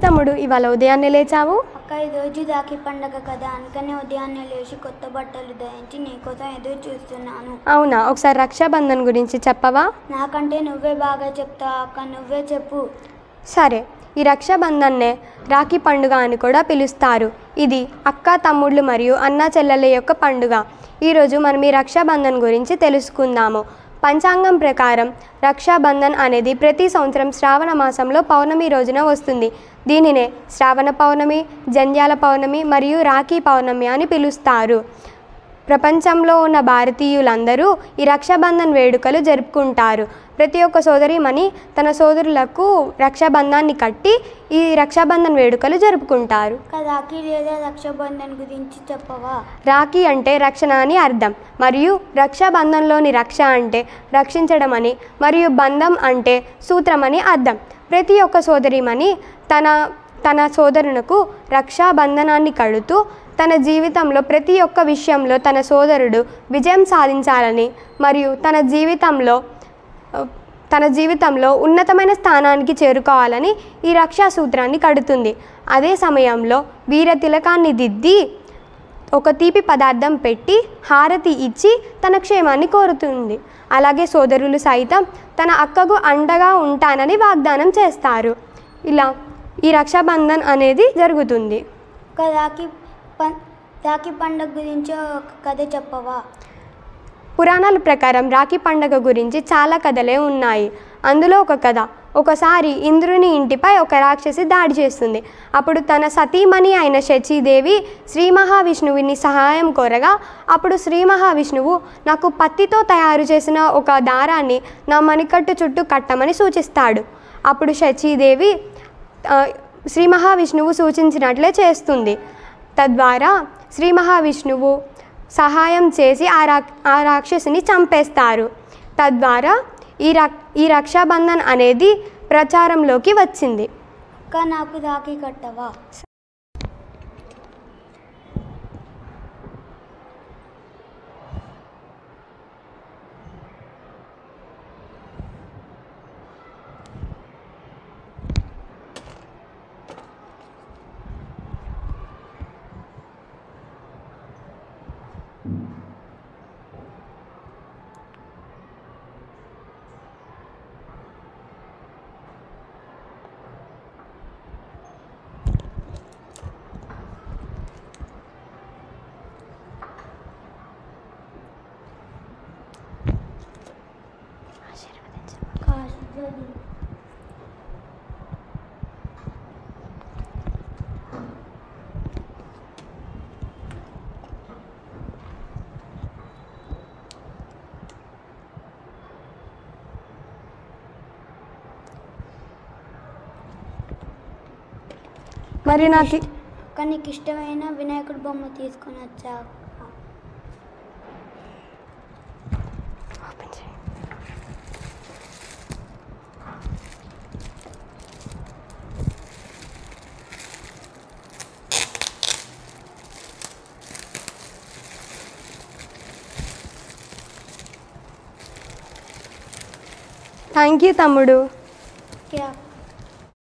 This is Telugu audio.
తమ్ముడు ఇవాళ ఉదయాన్నే లేచావు? అక్క ఈరోజు రాఖీ పండగ కదా, అందుకనే ఉదయాన్నే లేచి కొత్త బట్టలు ధరించి నీకోసం ఎదురు చూస్తున్నాను. అవునా, ఒకసారి రక్షాబంధన్ గురించి చెప్పవా? నాకంటే నువ్వే బాగా చెప్తావు అక్క, నువ్వే చెప్పు. సరే, ఈ రక్షాబంధన్నే రాఖీ పండుగ అని కూడా పిలుస్తారు. ఇది అక్క తమ్ముళ్ళు మరియు అన్నా చెల్లెళ్ళ యొక్క పండుగ. ఈరోజు మనం ఈ రక్షాబంధన్ గురించి తెలుసుకుందాము. పంచాంగం ప్రకారం రక్షాబంధన్ అనేది ప్రతి సంవత్సరం శ్రావణ మాసంలో పౌర్ణమి రోజున వస్తుంది. దీనినే శ్రావణ పౌర్ణమి, జంధ్యాల పౌర్ణమి మరియు రాఖీ పౌర్ణమి అని పిలుస్తారు. ప్రపంచంలో ఉన్న భారతీయులందరూ ఈ రక్షాబంధన్ వేడుకలు జరుపుకుంటారు. ప్రతి ఒక్క సోదరీమణి తన సోదరులకు రక్షాబంధాన్ని కట్టి ఈ రక్షాబంధన్ వేడుకలు జరుపుకుంటారు. రాఖీ లేదా రక్షాబంధన్ గురించి చెప్పవా? రాఖీ అంటే రక్షణ అని అర్థం, మరియు రక్షాబంధన్లోని రక్ష అంటే రక్షించడం అని, మరియు బంధం అంటే సూత్రం అని అర్థం. ప్రతి ఒక్క సోదరీమణి తన సోదరునకు రక్షాబంధనాన్ని కడుతూ తన జీవితంలో ప్రతి ఒక్క విషయంలో తన సోదరుడు విజయం సాధించాలని మరియు తన జీవితంలో ఉన్నతమైన స్థానానికి చేరుకోవాలని ఈ రక్షా సూత్రాన్ని కడుతుంది. అదే సమయంలో వీర తిలకాన్ని దిద్ది ఒక తీపి పదార్థం పెట్టి హారతి ఇచ్చి తన క్షేమాన్ని కోరుతుంది. అలాగే సోదరులు సైతం తన అక్కకు అండగా ఉంటానని వాగ్దానం చేస్తారు. ఇలా ఈ రక్షాబంధన్ అనేది జరుగుతుంది. రాఖీ పండుగ గురించి ఒక కథ చెప్పవా? పురాణాల ప్రకారం రాఖీ పండుగ గురించి చాలా కథలే ఉన్నాయి. అందులో ఒక కథ, ఒకసారి ఇంద్రుని ఇంటిపై ఒక రాక్షసి దాడి చేస్తుంది. అప్పుడు తన సతీమణి అయిన శచీదేవి శ్రీ మహావిష్ణువుని సహాయం కోరగా, అప్పుడు శ్రీ మహావిష్ణువు నాకు పత్తితో తయారు చేసిన ఒక దారాన్ని నా మణికట్టు చుట్టూ కట్టమని సూచిస్తాడు. అప్పుడు శచీదేవి శ్రీ మహావిష్ణువు సూచించినట్లే చేస్తుంది. తద్వారా శ్రీ మహావిష్ణువు సహాయం చేసి ఆ రాక్షసిని చంపేస్తారు. తద్వారా ఈ రక్షాబంధన్ అనేది ప్రచారంలోకి వచ్చింది. అక్క నాకు రాఖీ కట్టవా? మరి నీకు ఇష్టమైన వినాయకుడి బొమ్మ తీసుకొని వచ్చా. థ్యాంక్ యూ తమ్ముడు. ఓకే.